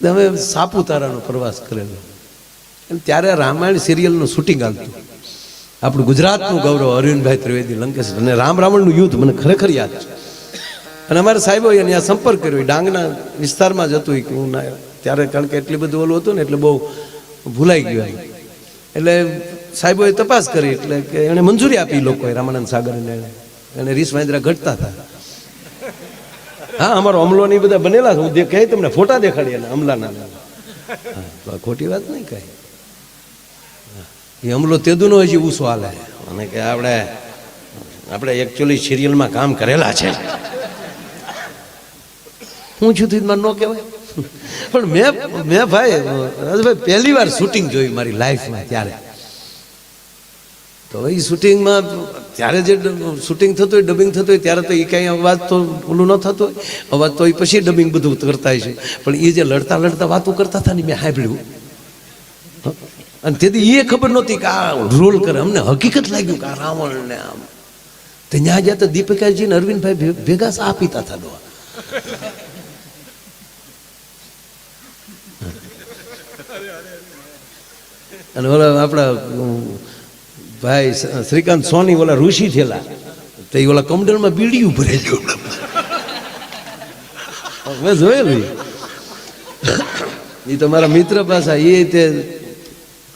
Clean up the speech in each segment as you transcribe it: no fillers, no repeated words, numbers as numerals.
અમે સાપુતારાનો પ્રવાસ કરેલો અને ત્યારે રામાયણ સિરિયલનું શૂટિંગ આવતું. આપણું ગુજરાતનું ગૌરવ અરવિંદભાઈ ત્રિવેદી લંકેશ અને રામરાવણનું યુદ્ધ મને ખરેખર યાદ છે. અને અમારે સાહેબો અહીંયા સંપર્ક કર્યો, ડાંગના વિસ્તારમાં જ હતું કે હું ના ત્યારે, કારણ કે એટલી બધું ઓલું હતું ને એટલે બહુ ભૂલાઈ ગયું. એટલે સાહેબોએ તપાસ કરી એટલે કે એણે મંજૂરી આપી લોકોએ, રામાનંદ સાગર એને રીસ વાંદરા ઘટતા હતા. હા, અમારો અમલો ને બધા બનેલા હું કહે તમને ફોટા દેખાડીએ ને અમલાના. હા, ખોટી વાત નહીં કઈ. એ અમલો તેદુનો હજી ઊંસો હાલે અને કે આપણે એકચ્યુઅલી સિરિયલમાં કામ કરેલા છે. હું છું મને ન કહેવાય, પણ મેં ભાઈ પહેલી વાર શૂટિંગ જોયું મારી લાઈફમાં. ત્યારે તો એ શૂટિંગમાં ત્યારે જે શૂટિંગ થતું હોય, ડબિંગ થતું હોય, ત્યારે તો એ કાંઈ અવાજ તો ઓલું ન થતો હોય, અવાજ તો એ પછી ડબિંગ બધું કરતા છે. પણ એ જે લડતા લડતા વાતો કરતા હતા ને મેં સાંભળ્યું, અને તેથી એ ખબર નહોતી કે આ રોલ કરે. અમને હકીકત લાગ્યું કે આ રાવણ ને આમ. તો ત્યાં જ્યાં તો દીપિકાજી ને અરવિંદભાઈ ભેગા સા પીતા હતા ડોહા. અને ઓલા આપણા ભાઈ શ્રીકાંત સોની ઓલા ઋષિ થયેલા તો એ ઓલા કમડલમાં બીડીયું ભરેલું મેં જોયેલું. એ તો મારા મિત્ર પાછા, એ તે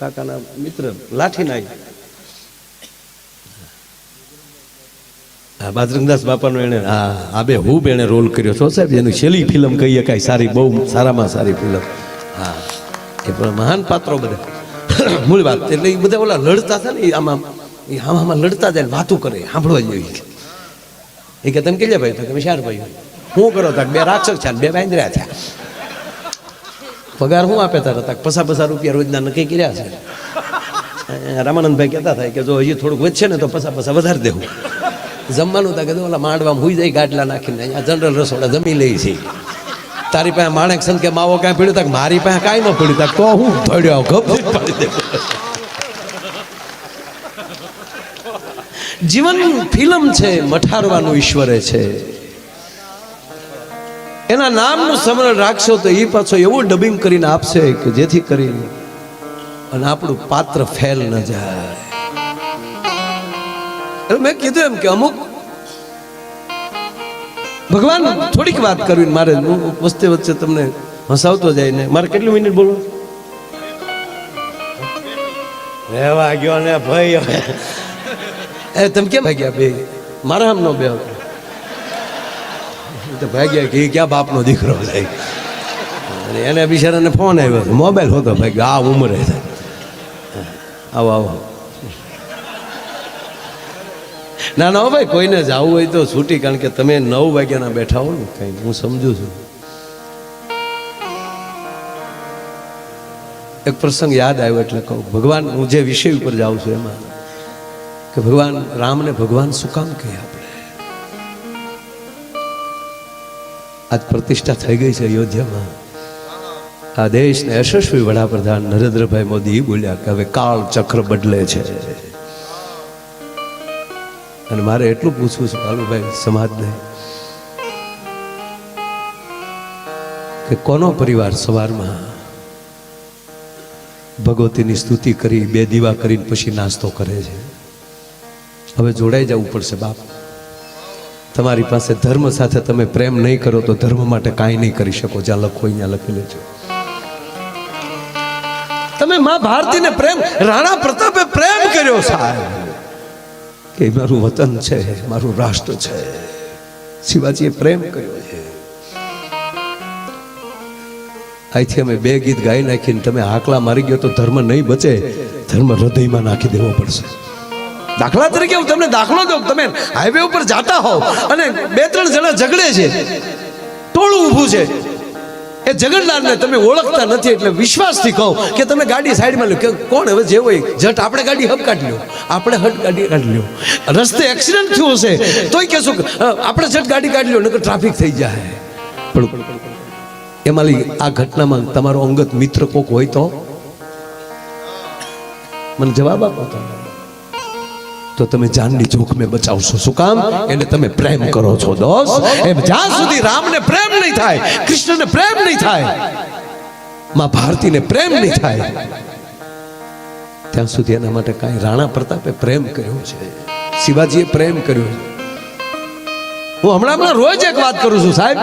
કાકાના મિત્ર લાઠી નાય. હા, બાજરંગદાસ બાપાનો એને આબે હુબ એને રોલ કર્યો છો સાહેબ. એની છેલ્લી ફિલ્મ કહીએ કાંઈ સારી, બહુ સારામાં સારી ફિલ્મ. હા, એ પણ મહાન પાત્રો બધા. મૂળ વાત એટલે એ બધા ઓલા લડતા હતા ને, એ આમાં લડતા જાય, વાતું કરે, સાંભળવા જોઈએ. એ કે તમે કેટલા ભાઈ? તો તમે 4 ભાઈ. શું કરો? તા 2 રાક્ષસ છે, 2 વાંદરા થયા. પગાર શું આપે તારા? તાક ₹50 રોજના નક્કી કર્યા છે. રામાનંદભાઈ કહેતા થાય કે જો હજી થોડુંક વધશે ને તો પૈસા વધારે દેવું. જમવાનું તા કીધું ઓલા માંડવામાં હુઈ જાય ગાટલા નાખીને, અહીંયા જનરલ રસોડા જમી લે છે. તારી પાસે માણેક સંત કે માવો કાંઈ પડ્યું? તાક મારી પાસે કાંઈ ન પડ્યું. તાક તો હું પડ્યો ગપ પાડી દે. જીવન ફિલ્મ છે, મઠારવાનું ઈશ્વરે છે. એના નામનું સ્મરણ રાખશો તો એ પાછો એવું ડબિંગ કરીને આપશે કે જેથી કરીને અને આપણું પાત્ર ફેલ ન જાય. એટલે મેં કીધું એમ કે અમુક ભગવાન થોડીક વાત કરવી મારે, વચ્ચે વચ્ચે તમને હસાવતો જાય ને. મારે કેટલી મિનિટ બોલવું? રહેવા ગયો ને ભાઈ. હવે એ તમે કેમ ભાગ્યા બે? મારા આમ નો બે ભાગ્યા કે ક્યાં બાપનો દીકરો થાય. અને એને બિચારાને ફોન આવ્યો, મોબાઈલ હોતો ભાગ્યો આ ઉંમરે થાય. આવો આવો. ના ના ભાઈ, કોઈને જવું હોય તો છૂટી, કારણ કે તમે 9 વાગ્યાના બેઠા હો ને કઈ, હું સમજુ છું. એક પ્રસંગ યાદ આવ્યો એટલે કહું. ભગવાન, હું જે વિષય ઉપર જાઉં છું એમાં કે ભગવાન રામને ભગવાન શું કામ કહે? આપણે આજ પ્રતિષ્ઠા થઈ ગઈ છે અયોધ્યામાં. આ દેશને યશસ્વી વડાપ્રધાન નરેન્દ્રભાઈ મોદી બોલ્યા કે હવે કાળ ચક્ર બદલે છે. અને મારે એટલું પૂછવું છે કાલુભાઈ સમાજને કે કોનો પરિવાર સવારમાં ભગવતીની સ્તુતિ કરી 2 દીવા કરીને પછી નાસ્તો કરે છે? હવે જોડાઈ જવું પડશે બાપ. તમારી પાસે ધર્મ સાથે તમે પ્રેમ નહીં કરો તો ધર્મ માટે કાંઈ નહીં કરી શકો. જ્યાં લખો અહીંયા લખી લેજો. તમે માં ભારતીને પ્રેમ, રાણા પ્રતાપે પ્રેમ કર્યો સાહેબ કે મારું વતન છે, મારું રાષ્ટ્ર છે. શિવાજીએ પ્રેમ કર્યો છે. અહીંથી અમે 2 ગીત ગાઈ નાખીને તમે હાકલા મારી ગયો તો ધર્મ નહીં બચે. ધર્મ હૃદયમાં નાખી દેવો પડશે. દાખલા તરીકે હું તમને દાખલો દઉં. તમે હાઈવે ઉપર જાતા હોવ અને 2-3 જણા ઝઘડે છે, ટોળું ઊભું છે. એ ઝઘડનારને તમે ઓળખતા નથી એટલે વિશ્વાસથી કહો કે તમે ગાડી સાઈડમાં લો. કે કોણ હવે જે હોય જટ આપણે ગાડી હબ કાઢી લો, આપણે હટ ગાડી કાઢી લો. રસ્તે એક્સિડન્ટ થયો હશે તોય કહેશો કે આપણે જટ ગાડી કાઢી લો, નકર ટ્રાફિક થઈ જાય. પણ એમાં આ ઘટનામાં તમારો અંગત મિત્ર કોક હોય તો મને જવાબ આપો. તો તમે જાનની જોખમે બચાવશો. શું કામ? એને તમે પ્રેમ કરો છો દોસ્ત. એમ જ્યાં સુધી રામને પ્રેમ નહીં થાય, કૃષ્ણને પ્રેમ નહીં થાય, માં ભારતીને પ્રેમ નહીં થાય ત્યાં સુધી એના માટે કાંઈ રાણા પ્રતાપે પ્રેમ કર્યો છે, શિવાજીએ પ્રેમ કર્યો છે. હું હમણાં રોજ એક વાત કરું છું સાહેબ,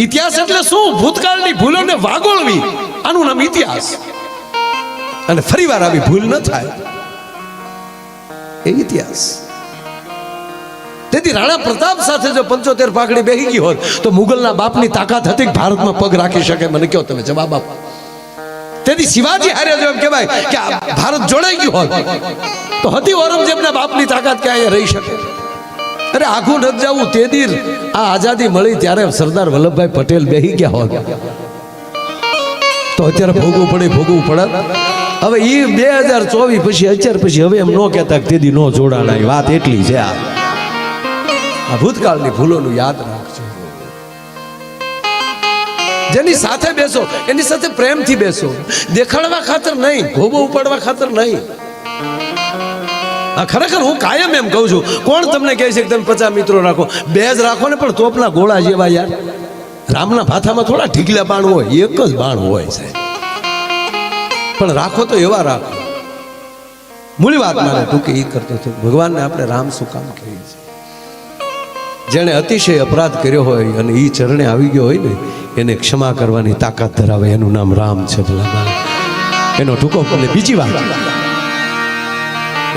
ઇતિહાસ એટલે શું? ભૂતકાળની ભૂલોને વાગોળવી, આનું નામ ઇતિહાસ. અને ફરીવાર આવી ભૂલ ન થાય એ ઇતિહાસ. તેથી રાણા પ્રતાપ સાથે જો 75 પાઘડી બેહી ગઈ હોત તો મુગલના બાપની તાકાત હતી કે ભારતમાં પગ રાખી શકે? મને કહો તમે, જવાબ આપો. તેથી શિવાજી હારે જો એમ કહેવાય કે ભારત જોડાઈ ગયું હોત તો હતી ઔરંગઝેબના બાપની તાકાત કે અહીંયા રહી શકે? અરે આખું ન જવું, તે દી આ આઝાદી મળી ત્યારે સરદાર વલ્લભભાઈ પટેલ બેહી ગયા હોત તો અત્યારે ભોગવું પડે. હવે એ 2024 પછી અત્યાર પછી હવે એમ ન કહેતા કે તેદી નો જોડાણા. વાત એટલી છે. આ ભૂતકાળની ભૂલોનું યાદ રાખજો. જેની સાથે બેસો એની સાથે પ્રેમથી બેસો, દેખાડવા ખાતર નહીં, ગોબો ઉપાડવા ખાતર નહીં. આ ખરેખર હું કાયમ એમ કહું છું, કોણ તમને કહે છે કે તમે 50 મિત્રો રાખો? 2 જ રાખો ને, પણ તોપના ગોળા જેવા યાર. રામના ભાથામાં થોડા ઢીકલા બાણ હોય, એક જ બાણ હોય સાહેબ. પણ રાખો તો એવા રાખો. મૂળ વાત મારે ટૂંકે એ કરતો હતો, ભગવાનને આપણે રામ શું કામ કહીએ છીએ? જેણે અતિશય અપરાધ કર્યો હોય અને એ ચરણે આવી ગયો હોય ને, એને ક્ષમા કરવાની તાકાત ધરાવે, એનું નામ રામ છે. ભલા એનો ટૂંકો. અને બીજી વાત,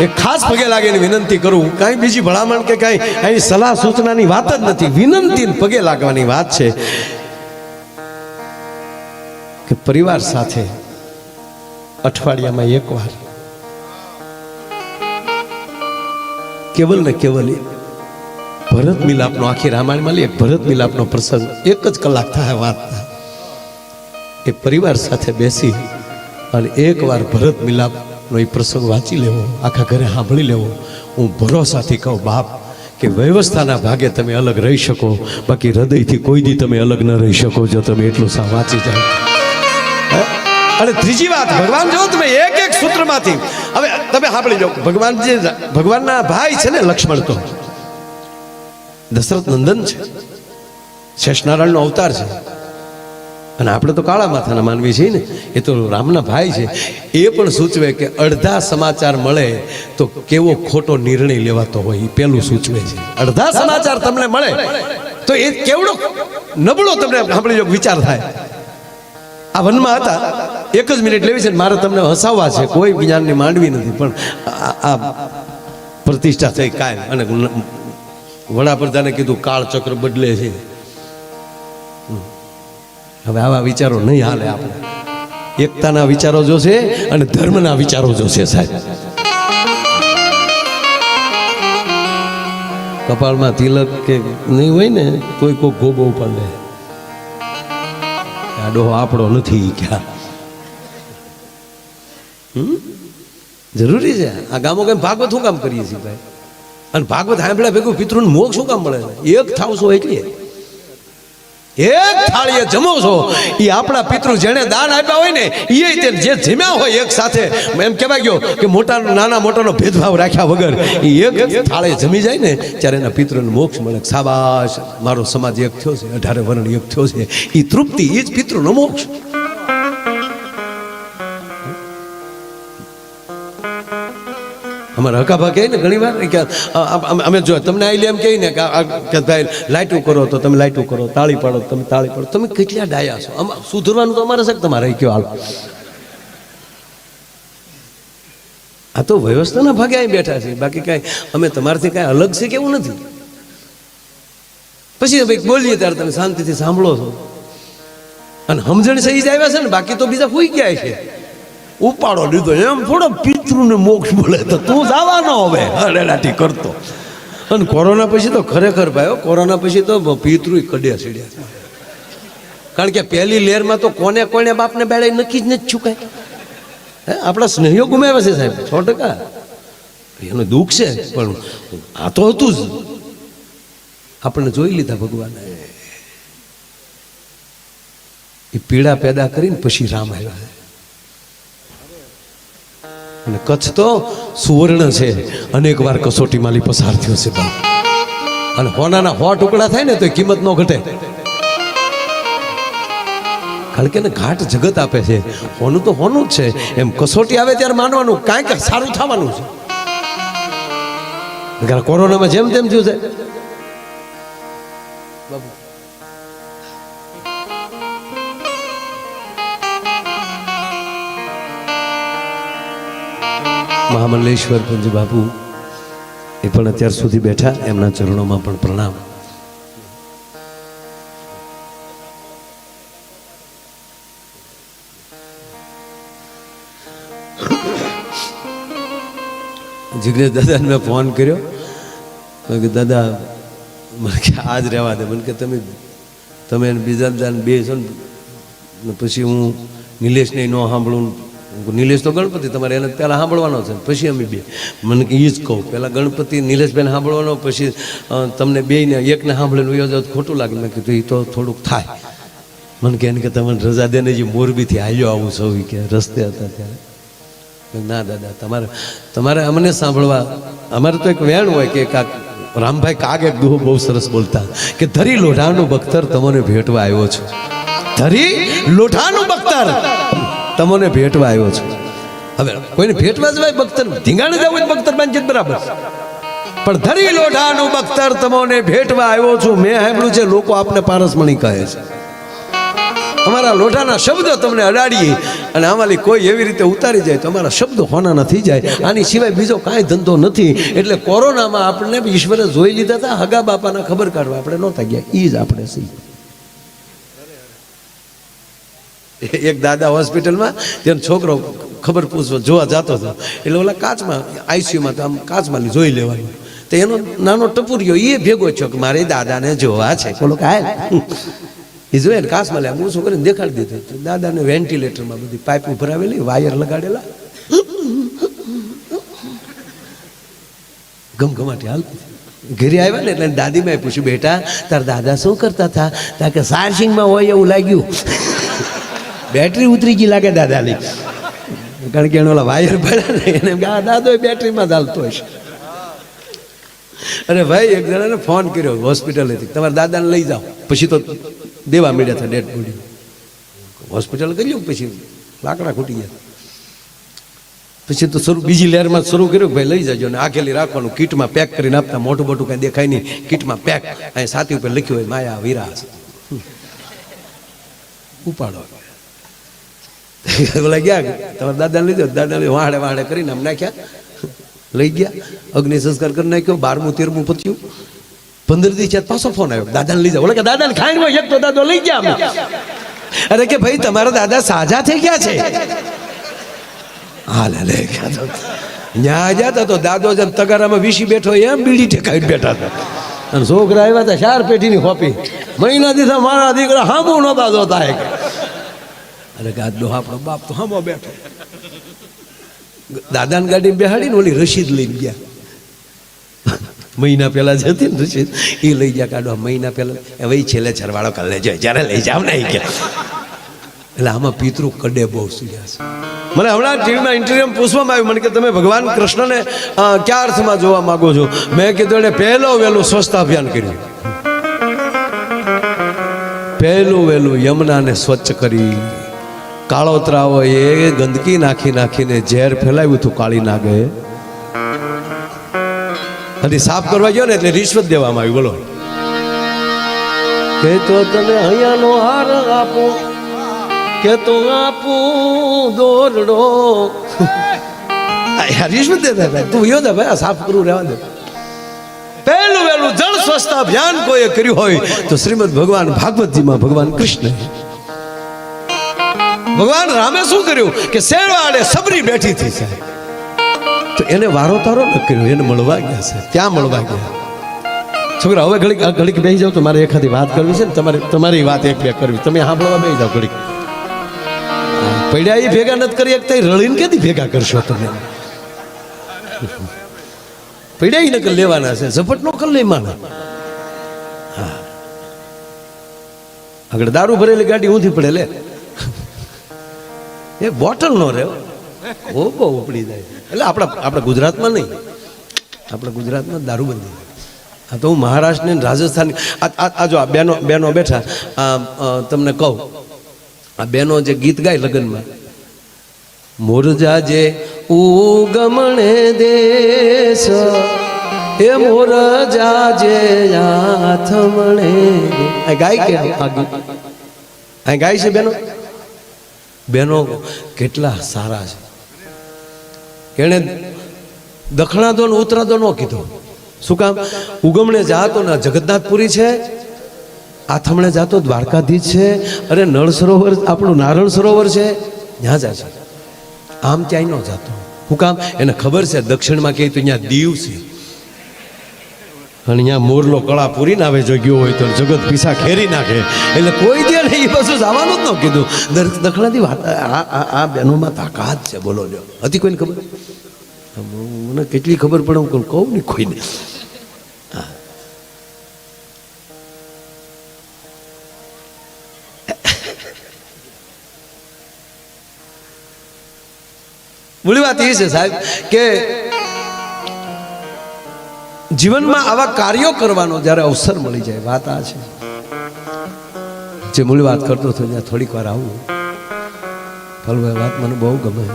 એક ખાસ પગે લાગીને વિનંતી કરું, કાંઈ બીજી ભલામણ કે કાંઈ અહીં સલાહ સૂચનાની વાત જ નથી, વિનંતી પગે લાગવાની વાત છે કે પરિવાર સાથે અઠવાડિયામાં એકવાર કેવલ ને કેવલ ભરત મિલાપનો, આખી રામાયણમાં એક ભરત મિલાપનો પ્રસંગ 1 જ કલાક થાય વાત, એ પરિવાર સાથે બેસી અને એકવાર ભરત મિલાપનો એ પ્રસંગ વાંચી લેવો, આખા ઘરે સાંભળી લેવો. હું ભરોસાથી કહું બાપ કે વ્યવસ્થાના ભાગે તમે અલગ રહી શકો, બાકી હૃદયથી કોઈ દી તમે અલગ ન રહી શકો જો તમે એટલું વાંચી જાઓ. અને ત્રીજી વાત, ભગવાન જો તમે એક સૂત્રમાંથી, હવે તમે સાંભળી જાઓ, ભગવાનના ભાઈ છે ને લક્ષ્મણ, તો દશરથ નંદન છે, શેષનારાયણનો અવતાર છે. અને આપણે તો કાળા માથાના માનવી છીએ ને, એ તો રામના ભાઈ છે. એ પણ સૂચવે કે અડધા સમાચાર મળે તો કેવો ખોટો નિર્ણય લેવાતો હોય, એ પેલું સૂચવે છે. અડધા સમાચાર તમને મળે તો એ કેવડો નબળો તમને સાંભળી વિચાર થાય. આ વનમાં હતા, 1 જ મિનિટ લેવી છે, મારે તમને હસાવવા છે, કોઈ જ્ઞાનની માંડવી નથી, પણ આ પ્રતિષ્ઠા થઈ કાયમ. અને વડાપ્રધાને કીધું કાળચક્ર બદલે છે. હવે આવા વિચારો નહીં હાલે. આપણે એકતાના વિચારો જોશે અને ધર્મના વિચારો જોશે સાહેબ. કપાળમાં તિલક કે નહીં હોય ને કોઈ કોઈ ગોબો ઉપાડે, આ ડોહો આપણો નથી ક્યાં. જરૂરી છે આ ગામો કેમ ભાગવત શું કામ કરીએ છીએ ભાઈ? અને ભાગવત સાંભળ્યા ભેગું પિતૃને મોક્ષ શું કામ મળે? એક થાવ છો એટલે એક થાળીએ જમો છો, એ આપણા પિતૃ જેને દાન આપ્યા હોય ને એ જે જમ્યા હોય એક સાથે, એમ કહેવાય ગયો કે મોટા નાના મોટાનો ભેદભાવ રાખ્યા વગર એ એક થાળે જમી જાય ને ત્યારે એના પિતૃને મોક્ષ મળે. શાબાશ, મારો સમાજ એક થયો છે, 18 વર્ણ એક થયો છે, એ તૃપ્તિ, એ જ પિતૃનો મોક્ષ. અમારા હકાભા કહે ને ઘણી વાર કે અમે જો તમને આઈ એમ કહે ને કે ભાઈ લાઈટું કરો તો તમે લાઈટું કરો, તાળી પાડો તમે તાળી પાડો. તમે કેટલા ડાયા છો? સુધરવાનું તો અમારે છે કે તમારે કયો હાલ. આ તો વ્યવસ્થાના ભાગે અહીં બેઠા છે, બાકી કાંઈ અમે તમારાથી કાંઈ અલગ છે કેવું નથી. પછી ભાઈ બોલીએ ત્યારે તમે શાંતિથી સાંભળો છો અને સમજણ સહી જ આવ્યા છે ને, બાકી તો બીજા કોઈ ગયા છે. ઉપાડો લીધો એમ થોડો પિતૃને મોક્ષ મળે તો તું જવાનો હવે હરેલાટી કરતો. અને કોરોના પછી તો ખરેખર ભાઈ, કોરોના પછી તો પિતૃ કડ્યા સીડ્યા છે. કારણ કે પહેલી લહેરમાં તો કોને કોને બાપને બેડે નક્કી જ નથી છુકાય. આપણા સ્નેહીઓ ગુમાવ્યા છે સાહેબ, 100%. એનું દુઃખ છે, પણ આ તો હતું જ. આપણને જોઈ લીધા ભગવાને, એ પીડા પેદા કરીને પછી રામ આવ્યા. અને કચ્છ તો સુવર્ણ છે, અનેક વાર કસોટીમાંથી પસાર થયો છે બાપ. અને હોનાના 100 ટુકડા થાય ને તો કિંમત ન ઘટે. કારણ કે એને ઘાટ જગત આપે છે, હોનું તો હોનું જ છે. એમ કસોટી આવે ત્યારે માનવાનું કાંઈક સારું થવાનું છે. કોરોનામાં જેમ તેમ થયું છે. મહામલ્લેશ્વર પૂજ્ય બાપુ એ પણ અત્યાર સુધી બેઠા, એમના ચરણોમાં પણ પ્રણામ. જિગ્નેશ દાદાને મેં ફોન કર્યો, કે દાદા મને કે આજ રહેવા દે. મને કે તમે બીજા દાદાને બે છો ને, પછી હું નિલેશને ન સાંભળું. નિલેશ તો ગણપતિ તમારે એને પહેલાં સાંભળવાનો છે, પછી અમે બે. મને કે એ જ કહું, પહેલાં ગણપતિ નિલેશભાઈને સાંભળવાનો, પછી તમને બેને એકને સાંભળીને વયો જાવ ખોટું લાગે. મેં કીધું એ તો થોડુંક થાય. મને કે એને કે તમને રજા દે ને, જે મોરબીથી હાલ્યો આવું સૌ કે રસ્તે હતા ત્યારે. ના દાદા, તમારે અમને સાંભળવા. અમારે તો એક વેણ હોય કે રામભાઈ કાગ એક દુહો બહુ સરસ બોલતા કે ધરી લોઢાનું બખ્તર તમને ભેટવા આવ્યો છું. ધરી લોઢાનું બખ્તર તમને ભેટવા આવ્યો છું. હવે કોઈને ભેટવા જવાય બખ્તર, ધીંગાણે જવું હોય બખ્તર બાંધી બરાબર, પણ ધરી લોઢાનું બખ્તર તમને ભેટવા આવ્યો છું. મેં સાંભળ્યું છે લોકો આપને પારસમણી કહે છે. અમારા લોઢાના શબ્દો તમને અડાડીએ અને આમાંથી કોઈ એવી રીતે ઉતારી જાય તો અમારા શબ્દો હોના થઈ જાય. આની સિવાય બીજો કાંઈ ધંધો નથી. એટલે કોરોનામાં આપણને ઈશ્વરે જોઈ લીધા હતા, હગા બાપાના ખબર કાઢવા આપણે નહોતા ગયા. એ જ આપણે સહી. એક દાદા હોસ્પિટલમાં તેનો છોકરો ખબર પૂછવા જોવા જતો હતો, એટલે ઓલા કાચમાં આઈસીયુમાં તો આમ કાચમાં જોઈ લેવાનું. તો એનો નાનો ટપુરિયો એ ભેગો થયો કે મારે દાદાને જોવા છે. બોલો કે એ જોઈએ ને કાચમાં લે હું શું કરીને દેખાડી દીધું. દાદાને વેન્ટિલેટરમાં બધી પાઇપ ભરાવેલી, વાયર લગાડેલા, ગમગમાટી હાલતી. ઘરે આવ્યા ને એટલે દાદીમાં પૂછ્યું, બેટા તાર દાદા શું કરતા હતા? ત્યાં કે ચાર્જિંગમાં હોય એવું લાગ્યું, બેટરી ઉતરી ગઈ લાગે દાદાની. કારણ કે એને ઓલા વાયર ભર્યા ને એને દાદો બેટરીમાં ચાલતો હશે. અને ભાઈ એક જણાને ફોન કર્યો હોસ્પિટલેથી, તમારા દાદાને લઈ જાઓ. પછી તો દેવા મળ્યા હતા ડેડ બોડી. હોસ્પિટલ કર્યું, પછી લાકડા ખૂટી ગયા. પછી તો બીજી લહેરમાં શરૂ કર્યું કે ભાઈ લઈ જજો ને આખેલી રાખવાનું, કીટમાં પેક કરીને આપતા. મોટું મોટું કાંઈ દેખાય નહીં, કીટમાં પેક. અહીં સાથી ઉપર લખ્યું હોય માયા વિરાસ, ઉપાડો. બોલા ગયા તમારા દાદાને લીધો, દાદાને વાહડે વાહડે કરીને આમ નાખ્યા, લઈ ગયા. અગ્નિ સંસ્કાર કરી નાખ્યો. 12મું 13મું પત્યું. 15 દી છે પાછો ફોન આવ્યો, દાદાને લઈ જાઓ. બોલે કે દાદાને ખાઈને હોય એક તો દાદો લઈ ગયા અમે. અરે કે ભાઈ તમારા દાદા સાજા થઈ ગયા છે. હા લે ગયા ન્યા જતા તો દાદો જેમ તગારામાં વીસી બેઠો એમ બીડી ઠેકાઈ બેઠા હતા. અને છોકરા આવ્યા હતા 4 પેઢીની ખોપી. મહિના દીધા મારા દીકરા હામો નહોતા જોતા. અરે કે આજનો આપણો બાપ તો હામો બેઠો. દાદાની ગાડીને બેહાડીને ઓલી રસીદ લઈને ગયા. મહિના પહેલા જતી ને રસીદ એ લઈ ગયા કાઢવા. મહિના પહેલા હવે છેલ્લે છરવાળો કરી લેજો, જ્યારે લઈ જાવ ને ગયા. એટલે આમાં પિતૃ કડે બહુ સુર્યા છે. મને હમણાં ટીવીમાં ઇન્ટરવ્યુમાં પૂછવામાં આવ્યું, મને કે તમે ભગવાન કૃષ્ણને કયા અર્થમાં જોવા માંગો છો? મેં કીધું એને વહેલું સ્વચ્છતા અભિયાન કર્યું. વહેલું યમુનાને સ્વચ્છ કરી, કાળોતરાઓ એ ગંદકી નાખીને ઝેર ફેલાવ્યું હતું કાળી નાગે. અને સાફ કરવા ગયો ને એટલે રિશ્વત દેવામાં આવી. બોલો કે તો તમે અહીંયાનો હાર આપો, કે તો આપું દોરડો. રિશ્વત દેતા હતા. તું યો દે ભાઈ સાફ કરવું રહેવા દે. વહેલું જળ સ્વચ્છતા અભિયાન કોઈએ કર્યું હોય તો શ્રીમદ ભગવાન ભાગવતજીમાં ભગવાન કૃષ્ણ. ભગવાન રામે શું કર્યું કે શેરવાડે સબરી બેઠી હતી સાહેબ, તો એને વારો તારો ન કર્યો, એને મળવા ગયા છે, ત્યાં મળવા ગયા. છોકરા હવે ઘડીક બેસી જાવ તો મારે એખાદી વાત કરવી છે ને, તમારી વાત એક બે કરવી. તમે સાંભળવા બેસી જાઓ ઘડીક. પડ્યા એ ભેગા નથી કરી એકતા, રળીને ક્યાંથી ભેગા કરશો તમે? પડ્યા એ નકલ લેવાના છે, ઝપટ નો કર લે માના. હા આગળ દારૂ ભરેલી ગાડી ઊંધી પડે લે, એ બોટલ નો રે બહુ ઉપડી જાય. એટલે આપણા ગુજરાતમાં નહીં, આપણા ગુજરાતમાં દારૂબંધી. આ તો હું મહારાષ્ટ્ર ને રાજસ્થાન આ જો આ બેનો બેઠા તમને કહું, આ બહેનો જે ગીત ગાય લગ્નમાં, મોરજા જે ઉગમણે દેશ એ મોરજા જે આથમણે આ ગાય કે આ ગીત આ ગાય છે બહેનો. બહેનો કેટલા સારા છે. એણે દખણાદો ને ઉત્તરાદો ન કીધો. શું કામ? ઉગમણે જાતો ને જગન્નાથપુરી છે, આથમણે જાતો દ્વારકાધીશ છે, અરે નળ સરોવર આપણું નારણ સરોવર છે ત્યાં જાય છે. આમ ક્યાંય ન જાતો. શું કામ? એને ખબર છે દક્ષિણમાં ક્યાંય તો અહીંયા દીવ છે અને અહીંયા મોરલો કળા પૂરી ના આવે, જો ગયો હોય તો જગત પીસા ખેરી નાખે, એટલે કોઈ દે નહીં, એ બધું જવાનું જ ન કીધું. દક્ષિણાથી વાત આ બહેનોમાં તાકાત છે. બોલો લ્યો, હતી કોઈને ખબર? મને કેટલી ખબર પડે હું કહું ને કોઈને. મૂળ વાત એ છે સાહેબ કે જીવનમાં આવા કાર્યો કરવાનો જ્યારે અવસર મળી જાય, વાત આ છે. જે મૂળ વાત કરતો હતો ત્યાં થોડીક વાર આવું ફલભાઈ, વાત મને બહુ ગમે.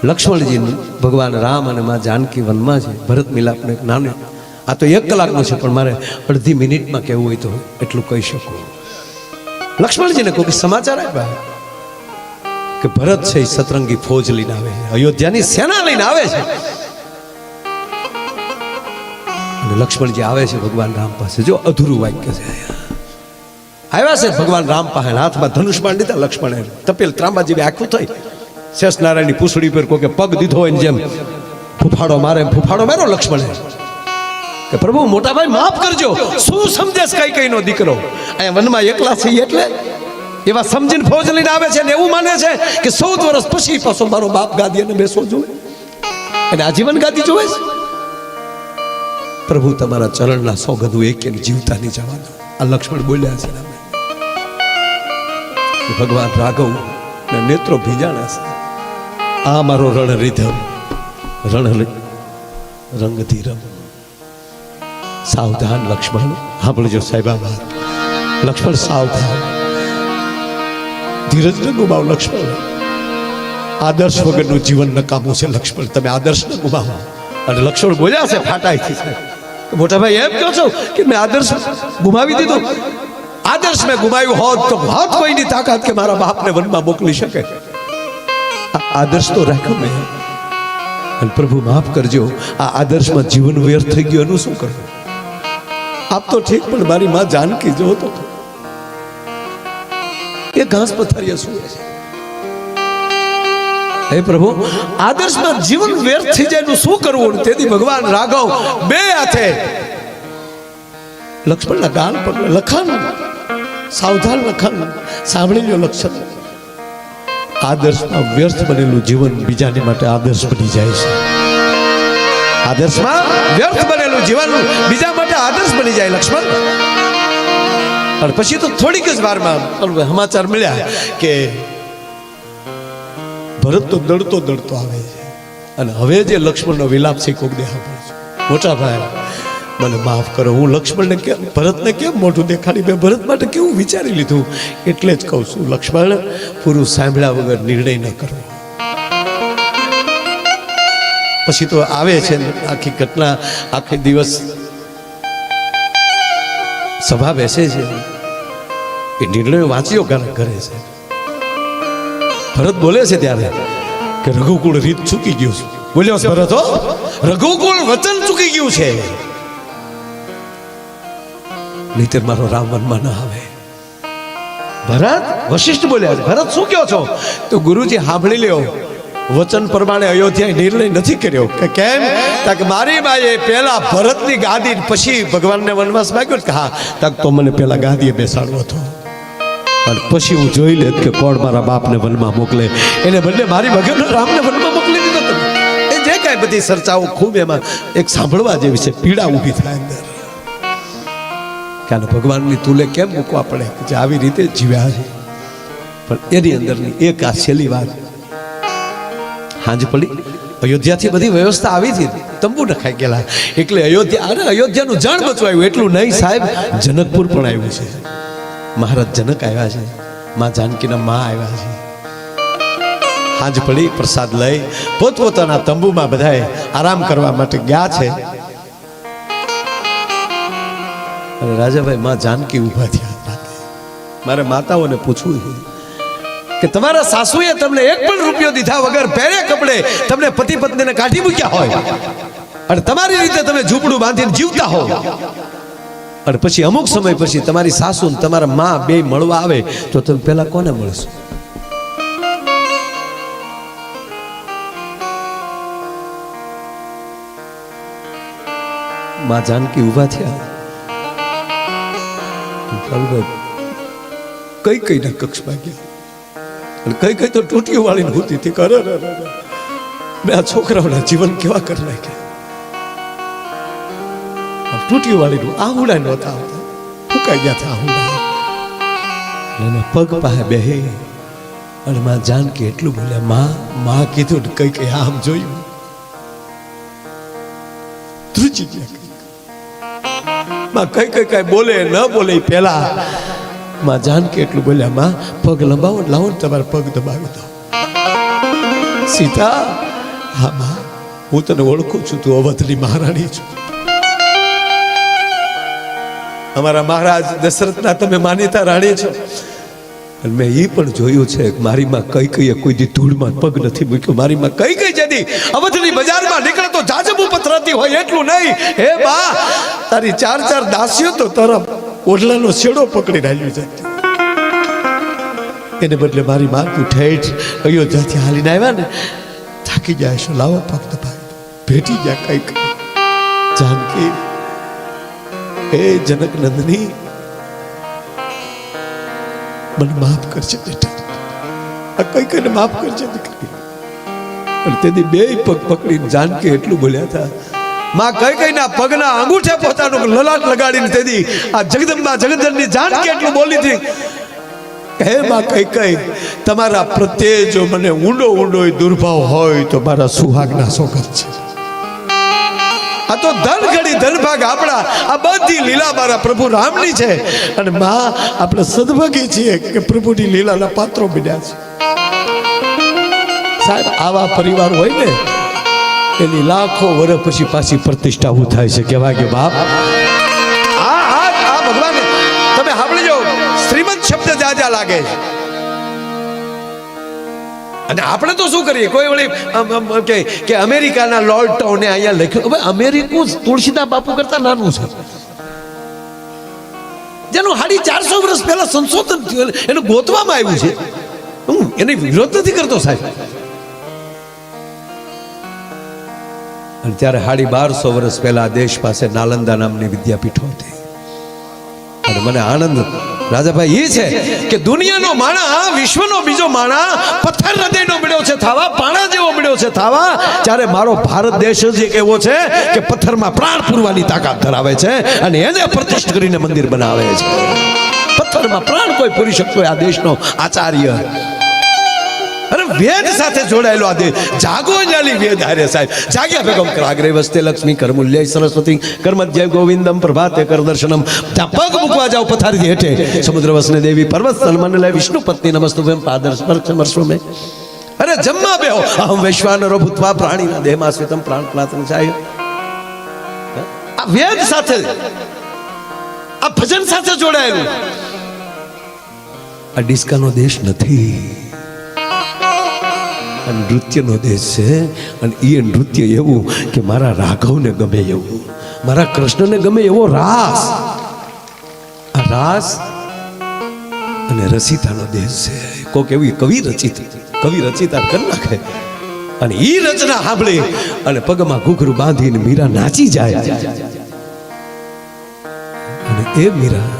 લક્ષ્મણજી ભગવાન રામ અને માં જાનકી વનમાં છે, ભરત મિલાપનો એક નાનો, આ તો 1 કલાકનું છે પણ મારે અડધી મિનિટમાં કહેવું હોય તો એટલું કહી શકું. લક્ષ્મણજીને કોઈ સમાચાર આપ્યા કે ભરત છે એ સતરંગી ફોજ લઈને આવે છે, અયોધ્યાની સેના લઈને આવે છે. અને લક્ષ્મણજી આવે છે ભગવાન રામ પાસે. જો અધૂરું વાક્ય છે. આવ્યા છે ભગવાન રામ પાસે, હાથમાં ધનુષબાણ લીધા. લક્ષ્મણે તપેલ ત્રાંબા જેવી આખું થઈ, શેષનારાયણની પૂંછડી પર કોઈ પગ દીધો હોય જેમ ફૂફાડો મારે, ફૂફાડો માર્યો લક્ષ્મણે કે પ્રભુ મોટા ભાઈ માફ કરજો, શું સમજેશ કઈ નો દીકરો, અહીંયા વનમાં એકલા છે એટલે એવા સમજીને ફોજ લઈને આવે છે ને એવું માને છે કે 14 વર્ષ પછી પાછો મારો બાપ ગાદી અને બેસવો જોઈએ અને આજીવન ગાદી જોવે છે. પ્રભુ તમારા ચરણના સોગંદ એક જીવતા નહીં જવા દો. આ લક્ષ્મણ બોલ્યા છે. ભગવાન રાઘવ નેત્રો ભીંજાણા છે. આ મારો રણ રીધમ રંગધીરમ. સાવધાન લક્ષ્મણ, સાંભળજો સાહેબ આ વાત. લક્ષ્મણ સાવધાન, ધીરજ ન ગુમાવો લક્ષ્મણ. આદર્શ વગરનું જીવન નકામું છે લક્ષ્મણ, તમે આદર્શ ન ગુમાવો. અને લક્ષ્મણ બોલ્યા છે ફાટાઈથી, મોટા ભાઈ એમ કહો છો કે મેં આદર્શ ગુમાવી દીધો? આદર્શ મેં ગુમાવ્યું હોત તો હોત કોઈની તાકાત કે મારા બાપને વનમાં મોકલી શકે. આદર્શ તો રાખ્યો મેં. અને પ્રભુ માફ કરજો, આ આદર્શમાં જીવન વ્યર્થ થઈ ગયું, એનું શું કરવું? આપ તો ઠીક, પણ મારી માં જાનકી જો તો એ ઘાસ પથારીએ સૂવે છે. હે પ્રભુ, આદર્શમાં જીવન વ્યર્થ થઈ જાય એનું શું કરવું? તેથી ભગવાન રાઘવ બે હાથે લક્ષ્મણના ગાલ પર લખન, સાવધાન લખન, સાંભળી લો લક્ષ્મણ. આદર્શમાં વ્યર્થ બનેલું જીવન બીજાની માટે આદર્શ બની જાય છે. આદર્શમાં વ્યર્થ બનેલું જીવન બીજા માટે આદર્શ બની જાય લક્ષ્મણ. અને પછી તો થોડીક જ વારમાં સમાચાર મળ્યા કે ભરત તો દડતો આવે છે. અને હવે જે લક્ષ્મણનો વિલાપ છે કોક દે સાંભળજો. મોટા ભાઈ મને માફ કરો, હું લક્ષ્મણને કેમ, ભરતને કેમ મોઢું દેખાડી, મેં ભરત માટે કેવું વિચારી લીધું. એટલે જ કહું છું લક્ષ્મણ, પૂરું સાંભળ્યા વગર નિર્ણય ન કરવો. પછી તો આવે છે આખી ઘટના, આખી દિવસ સભા બેસે છે, એ નિર્ણયો વાંચ્યો કરે છે. ભરત બોલે છે ત્યારે કે રઘુકુળ રીત ચૂકી ગયું છે. બોલ્યો ભરત, હો રઘુકુળ વચન ચૂકી ગયું છે, નહીતર મારો રામ વનમાં ન આવે. ભરત, વશિષ્ઠ બોલ્યા છે. ભરત શું કહો છો? તો ગુરુજી સાંભળી લ્યો, વચન પ્રમાણે અયોધ્યાએ નિર્ણય નથી કર્યો. કે કેમ? કે મારી બાએ પહેલા ભરતની ગાદી પછી ભગવાનને વનવાસ માંગ્યો કે હા, તક તો મને પહેલા ગાદીએ બેસાડવો હતો અને પછી હું જોઈ લેત કે કોણ મારા બાપને વનમાં મોકલે. એને બદલે મારી વગર રામને વનમાં મોકલી દીધો. તમે એ જે કાંઈ બધી ચર્ચાઓ ખૂબ એમાં એક સાંભળવા જેવી છે, પીડા ઊભી થાય અંદર. કારણ ભગવાનની તુલે કેમ મૂકવા પડે કે જે આવી રીતે જીવ્યા છે. પણ એની અંદરની એક આ છેલ્લી વાત હાંજ પડી. અયોધ્યાથી બધી વ્યવસ્થા આવી હતી, તંબુ નખાઈ ગયેલા, એટલે અયોધ્યાનું જાણ બચવાયું. એટલું નહીં સાહેબ, જનકપુર પણ આવ્યું છે. મહારાજ જનક આવ્યા છે. માં જાનકીના માં આવ્યા છે. હાંજ પડી, પ્રસાદ લઈ પોતપોતાના તંબુમાં બધાએ આરામ કરવા માટે ગયા છે. અને રાજાભાઈ માં જાનકી ઊભા થયા. મારે માતાઓને પૂછવું છે કે તમારા સાસુએ તમને એક પણ રૂપિયો દીધા વગર પહેરે કપડે તમને પતિ પત્નીને કાઢી મૂક્યા હોય અને તમારી રીતે તમે ઝૂંપડું બાંધીને જીવતા હો, અને પછી અમુક સમય પછી તમારી સાસુ ને તમારા માં બે મળવા આવે તો તમે પેલા કોને મળશો? માં જાનકી ઊભા થયા. કઈ કઈ ના કક્ષમાં ગયા અને કઈ કઈ તો ટૂટીઓ વાળીને હોતી હતી. કરે મેં આ છોકરાઓના જીવન કેવા કરી નાખ્યા. ટૂટીઓ વાળીનું આહુડા નહોતા આવતા, ફૂંકાઈ ગયા હતા આહુડા. એના પગ પાસે બેહે અને માં જાનકી એટલું બોલ્યા, માં કીધું ને કઈ કઈ આમ જોયું ધ્રુજી ગયા. માં કઈ કઈ કઈ બોલે ન બોલે પેલા માં જાનકી એટલું બોલ્યા, માં પગ લંબાવો, લાવો ને તમારા પગ દબાવી દો. સીતા, હા માં હું તને ઓળખું છું, તું અવધની મહારાણી છું. અમારા મહારાજ દશરથના તમે માનીતા રાણી છો. અને મેં એ પણ જોયું છે કે મારી માં કઈ કઈ કોઈ દી ધૂળમાં પગ નથી મૂક્યો. મારી માં કઈ કઈ જતી અવધની બજારમાં નીકળે તો જાજબુ પથરાતી હોય એટલું નહીં. હે બા, તારી ચાર ચાર દાસીઓ તો તારા ઓઢલાનો છેડો પકડી રાખ્યો છે. એને બદલે મારી માં તું ઠેઠ અયોધ્યાથી હાલીને આવ્યા ને, થાકી જાય છો, લાવો પગ દબાવી ભેટી ગયા. કઈ કઈ જાનકી, હે જનક નંદની, મને માફ કરજે બેટા, આ કઈ કઈને માફ કરજે દીકરી. અને તેથી બે પગ પકડીને જાનકી એટલું બોલ્યા હતા, માં કઈ કઈ ના પગના અંગૂઠે પોતાનું લલાટ લગાડીને તેથી આ જગદંબા જગદંબની જાનકી એટલું બોલી હતી, હે માં કઈ કઈ, તમારા પ્રત્યે જો મને ઊંડો ઊંડો દુર્ભાવ હોય તો મારા સુહાગના સોગંદ છે. આ તો ધન ઘડી ધન ભાગ આપણા, આ બધી લીલા મારા પ્રભુ રામની છે. અને માં આપણે સદભાગી છીએ કે પ્રભુની લીલાના પાત્રો બન્યા છે. સાહેબ, આવા પરિવાર હોય ને એની લાખો વર્ષ પછી પાછી પ્રતિષ્ઠા થાય છે. કહેવાય કે બાપ આ ભગવાન તમે સાંભળી જાઓ, શ્રીમંત શબ્દ જાજા લાગે છે. અને આપણે તો શું કરીએ, કોઈ વળી કે અમેરિકાના લોર્ડ ટાઉને અહીંયા લખ્યું. હવે અમેરિકું તુલસીદાસ બાપુ કરતા નાનું છે, જેનું 450 વર્ષ પહેલા સંશોધન થયું, એનું ગોતવામાં આવ્યું છે. હું એની વિરોધ નથી કરતો સાહેબ. અને ત્યારે 1250 વર્ષ પહેલા દેશ પાસે નાલંદા નામની વિદ્યાપીઠો હતી. અને મને આનંદ રાજાભાઈ એ છે કે દુનિયાનો માણા, વિશ્વનો બીજો માણા પથ્થર હૃદયનો મળ્યો છે થાવા, પાણા જેવો મળ્યો છે થાવા, ત્યારે મારો ભારત દેશ જ એક એવો છે કે પથ્થરમાં પ્રાણ પૂરવાની તાકાત ધરાવે છે અને એને પ્રતિષ્ઠિત કરીને મંદિર બનાવે છે. પથ્થરમાં પ્રાણ કોઈ પૂરી શકતો આ દેશનો આચાર્ય. અરે વેદ સાથે જોડાયેલો આ દેશ. જાગો જાલી વેદ હારે સાહેબ, જાગ્યા ભેગમ કરાગ્રે વસ્તે લક્ષ્મી કરમૂલ્ય સરસ્વતી કર્મધ્ય ગોવિંદમ પ્રભાતે કર દર્શનમ. ત્યાં પગ મૂકવા જાઓ પથારી હેઠે, સમુદ્ર વસને દેવી પર્વત સન્માન લય વિષ્ણુ પત્ની નમસ્તુભ્યમ પાદર સ્પર્શો મે. અરે જમવા બેહો, અહમ વૈશ્વાનરો ભૂત્વા પ્રાણીના દેહમાં સ્વેતમ પ્રાણ પ્લાતન ચાહ્ય. આ વેદ સાથે, આ ભજન સાથે જોડાયેલું. આ ડિસ્કાનો દેશ નથી, નૃત્યનો દેશ છે. અને એ નૃત્ય એવું કે મારા રાઘવને ગમે એવું, મારા કૃષ્ણને ગમે એવો રાસ. આ રાસ અને રસિતાનો દેશ છે. કોક એવી કવિ રચિતા કરી નાખે અને એ રચના સાંભળી અને પગમાં ઘૂઘરું બાંધીને મીરા નાચી જાય. અને એ મીરા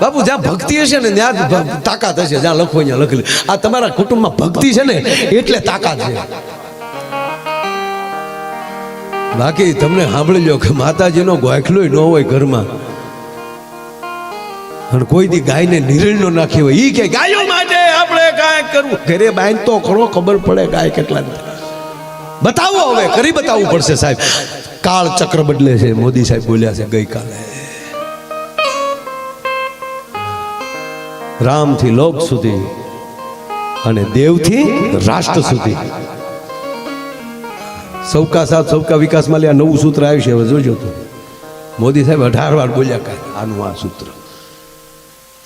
બાપુ જ્યાં ભક્તિ હશે ને ત્યાં તાકાત હશે. જ્યાં લખો અહીંયા લખેલું. આ તમારા કુટુંબમાં ભક્તિ છે ને એટલે તાકાત છે. બાકી તમને સાંભળી લો કે માતાજીનો ગોખલો ન હોય ઘરમાં, અને કોઈ દી ગાયને નિર્ણય નો નાખી હોય, ઈ કે ગાયો માટે આપણે કાંઈ કરવું. ઘરે બાઈન તો ખરો ખબર પડે ગાય કેટલા બતાવો. હવે કરી બતાવવું પડશે સાહેબ. કાળ ચક્ર બદલે છે. મોદી સાહેબ બોલ્યા છે ગઈકાલે, રામથી લોક સુધી અને દેવથી રાષ્ટ્ર સુધી. સૌકા સાથ સૌકા વિકાસમાં આ નવું સૂત્ર આવ્યું છે. હવે જોજો તો મોદી સાહેબ 18 વાર બોલ્યા કાંઈ આનું આ સૂત્ર.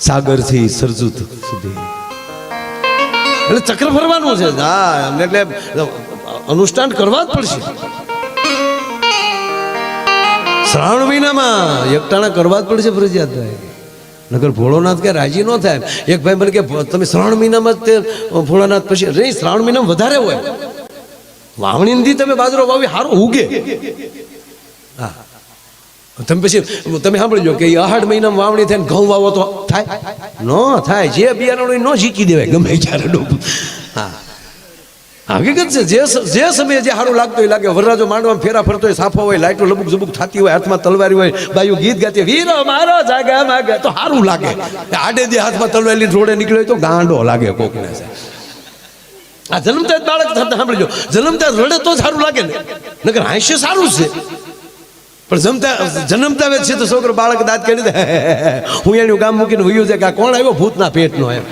સાગરથી સરજુત સુધી એટલે ચક્ર ફરવાનું છે. હા, એટલે અનુષ્ઠાન કરવા જ પડશે. શ્રાવણ મહિનામાં એકટાણા કરવા જ પડશે ફરજિયાત ભાઈ. નગર ભોળોનાથ કે રાજી ન થાય. એક ભાઈ મને કે તમે શ્રાવણ મહિનામાં તે ભોળાનાથ પછી નહીં, શ્રાવણ મહિનામાં વધારે હોય. વાવણીથી તમે બાજરો વાવી સારો ઉગે. હા, તમે પછી તમે સાંભળજો કે અહાડ મહિનામાં વાવણી થાય ને ઘઉં વાવો તો થાય ન થાય. જે બિયારણ ન શીખી દેવાય ગમે ત્યારે ડૂબ. હા, હકીકત છે. જે સમયે જે સારું લાગતું હોય લાગે. વરરાજો માંડવામાં ફેરા ફરતો હોય, સાફો હોય, લાઈટો લબુક ઝબુક થતી હોય, હાથમાં તલવારી હોય, બાયું ગીત ગાતી વીરો મારો જાગા માગે તો સારું લાગે. આડે જે હાથમાં તલવારી લઈને રોડે નીકળ્યો હોય તો ગાંડો લાગે કોકને. આ જન્મતા બાળક થતા સાંભળજો, જન્મતા રડે તો સારું લાગે ને. નકર હાસ્ય સારું છે પણ જન્મતા વેદ છે તો છોકરો બાળક દાંત કાઢી દે. હું એનું કામ મૂકીને વયું છે કે આ કોણ આવ્યો ભૂતના પેટનો એમ.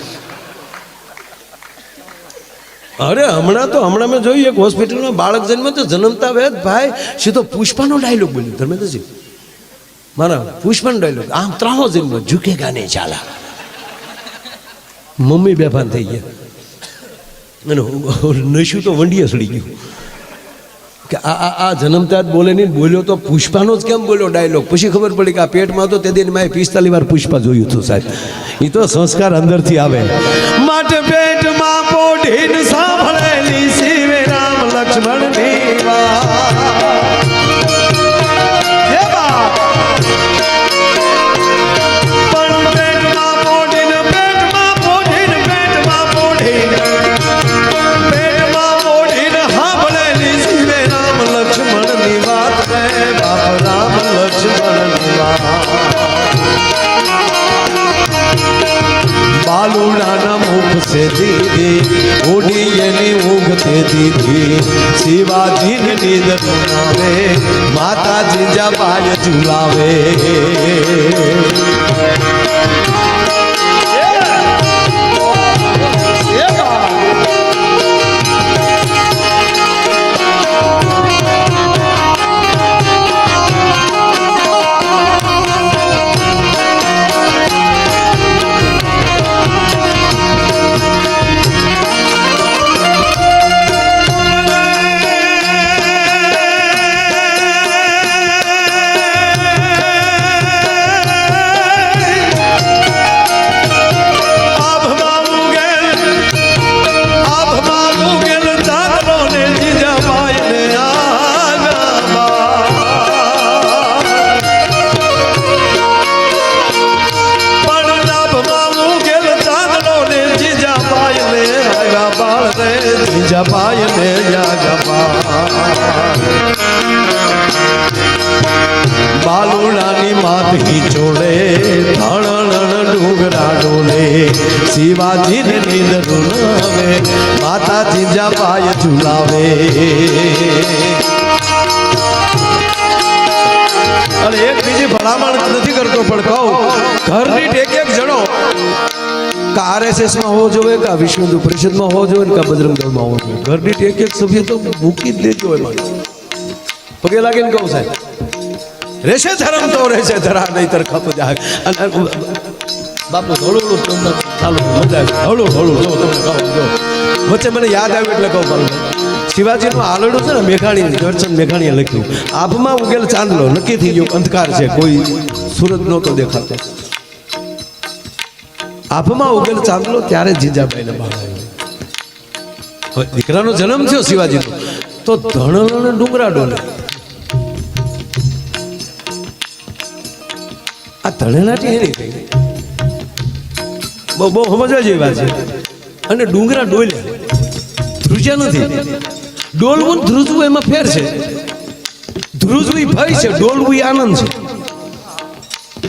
અરે હમણાં મેં જોયું એક હોસ્પિટલમાં બાળક જન્મ તો જન્મતા વેદ ભાઈ સીધો પુષ્પાનો ડાયલોગ બોલ્યો. ધર્મેન્દ્રજી મારા પુષ્પાનો ડાયલોગ, આમ ત્રાહો જન્મ ઝૂકેગા નહીં ચાલા. મમ્મી બેભાન થઈ ગયા અને નશું તો વંડીએ સડી ગયું કે આ જન્મતા જ બોલે નહીં. બોલ્યો તો પુષ્પાનો જ કેમ બોલ્યો ડાયલોગ. પછી ખબર પડી કે આ પેટમાં તો તે દિન મેં 45 વાર પુષ્પા જોયું હતું સાહેબ. એ તો સંસ્કાર અંદરથી આવે. માટે પેટમાં પોઢીને સાંભળેલી શિવે રામ લક્ષ્મણની વાત. બાલુડાના મુખ સે દીદી ઓડીએની ઊંઘ દીધી. શિવાજીની નીંદ સુનાવે, માતાજી જબાય ઝુલાવે. બાલુડાની માથી ચોડે ધણ ડુંગરા ડોલે. શિવાજીને નીંદ રૂનાવે, માતાજી જબાય ઝુલાવે. અને એક બીજી ભલામણ નથી કરતો પણ કહું, ઘરની એક જણો RSS માં હોવો જોઈએ, કે વિશ્વ હિન્દુ પરિષદમાં હોવો જોઈએ, કે બજરંગ દળમાં હોવો જોઈએ. ઘરની એક સભ્ય તો મૂકી જ દેજો એમાં. પગે લાગીને કહું સાહેબ, રહેશે ધર્મ તો રહેશે ધરા, નહીતર ખપ જાય. અને બાપુ હળું ચાલુ મજા આવે, હળું જો તમને કહું. જો વચ્ચે મને યાદ આવ્યું એટલે કહું. શિવાજીનું આલડું છે ને મેઘાણી, કરચન મેઘાણીએ લખ્યું, આભમાં ઉગેલ ચાંદલો નક્કી થઈ ગયો અંધકાર છે, કોઈ સૂરજ નહોતો દેખાતો. આભમાં ઉગેલ ચાંદલો ત્યારે જીજાબાઈને બાળ આવ્યો. દીકરાનો જન્મ થયો શિવાજીનો તો ધણ ડુંગરા ડોલે. આ ધણેલાટી એની થઈ બહુ સમજવા જેવી વાત છે. અને ડુંગરા ડોલ્યા, ધ્રુજ્યા નથી. ડોલવું ધ્રુજવું એમાં ફેર છે. ધ્રુજવું ભય છે, ડોલવું આનંદ છે.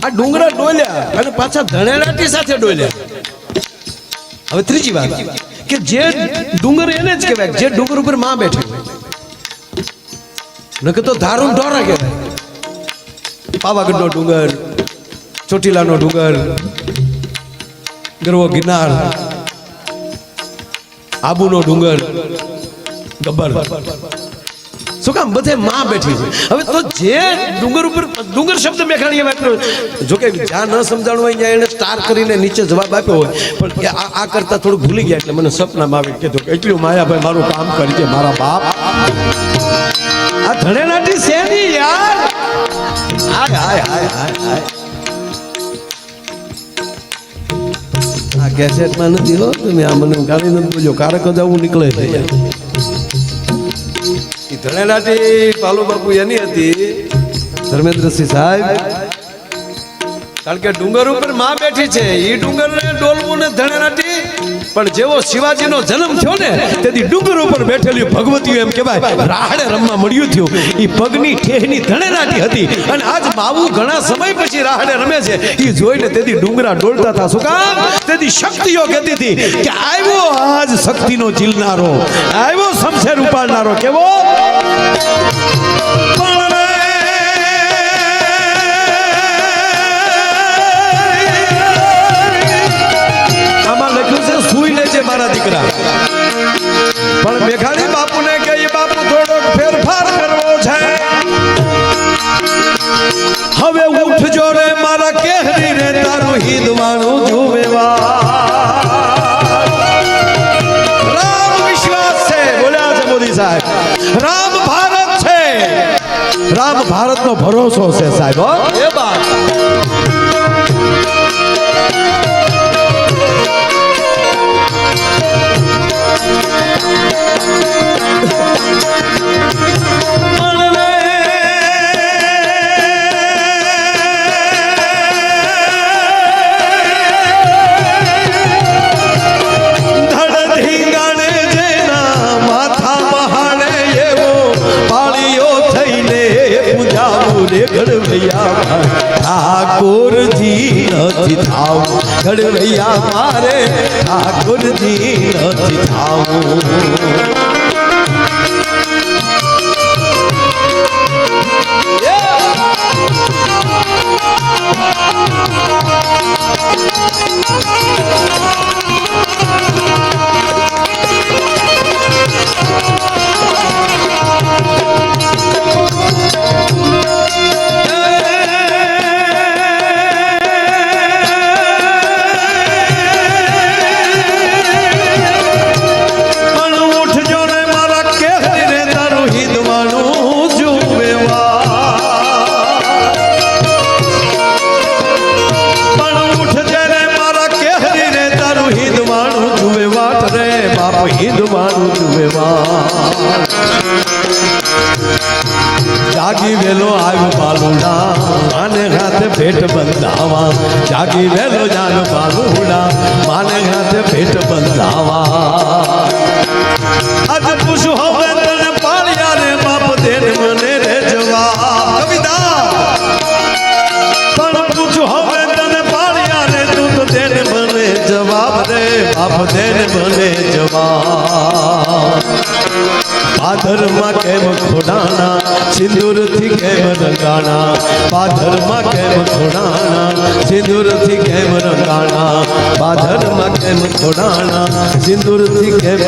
આ ડુંગરા ડોલ્યા અને પાછા ધણેલાટી સાથે ડોલ્યા. હવે ત્રીજી વાત કે જે ડુંગર એને જ કહેવાય જે ડુંગર ઉપર માં બેઠી હોય. નકર તો ધારું ઢોરા કહેવાય. પાવાગઢનો ડુંગર, ચોટીલાનો ડુંગર, ગરવો ગિરનાર, આબુનો ડુંગર, ગબ્બર, શું કામ બધે માં બેઠી છે. હવે તો જે ડુંગર ઉપર ડુંગર શબ્દ મેઘાણીએ વાપર્યો, જોકે જ્યાં ન સમજાણું હોય ત્યાં એને સ્ટાર કરીને નીચે જવાબ આપ્યો હોય, પણ આ કરતા થોડું ભૂલી ગયા એટલે મને સપનામાં આવી કીધું કે એટલું માયાભાઈ મારું કામ કરજે મારા બાપ. આ ધણેલાટી છે ની યાર. હાય હાય હાય હાય હાય. આ કેસેટમાં નથી હો તમે, આ મને ગાડી નથી બોલ્યો, કારક જ આવું નીકળે છે યાર. ધણેલાટી પાલુ બાપુ એની હતી ધર્મેન્દ્રસિંહ સાહેબ, કારણ કે ડુંગર ઉપર માં બેઠી છે, એ ડુંગર ને ડોલવું ને ધણેલાટી. પણ જેવો શિવાજીનો જન્મ થયો ને તેથી ડુંગર ઉપર બેઠેલી ભગવતીઓ એમ કહેવાય રાહડે રમવા મળ્યું થયું, એ પગની ઠેહની ધણેલાટી હતી. અને આજ માવું ઘણા સમય પછી રાહડે રમે છે, એ જોઈને તેથી ડુંગરા ડોલતા હતા. શું કામ? તેથી શક્તિઓ કહેતી હતી કે આવ્યો આજ શક્તિનો ચીલનારો, આવ્યો શમશેર ઉપાડનારો. કેવો? મારા દીકરા પણ મેઘાણી બાપુને કે એ બાપુ થોડોક ફેરફાર કરવો છે. હવે ઉઠજો રે મારા કેહરી રે તારું હિદવાણું જુવેવા. રામ વિશ્વાસ છે, બોલ્યા છે મોદી સાહેબ. રામ ભારત છે, રામ ભારતનો ભરોસો છે સાહેબ. એ વાત ઠાકોરજી નથી થાવું, ઘડવૈયા મારે ઠાકોરજી નથી થાવું. જાગી વેલો આવ્યો બાલુડા, માને હાથે ભેટ બંધાવા. જાગી વેલો જાન બાલુડા, માને હાથે ભેટ બંધાવા. આજ પૂછું હવે તને પાળ્યા રે બાપ દેન મને રે જવા. કવિતા પણ પૂછું હવે તને પાળ્યા રે તું તો દેન મને જવાબ રે બાપ દેન મને જવાબ. પાધરમાં કેમ ખોડાના, સિંદૂરથી કેમ રંગાણા. પાધરમાં કેમ ખોડાના, સિંદૂરથી કેમ રંગાણા. પાધરમાં કેમ ખોડાના, સિંદૂરથી કેમ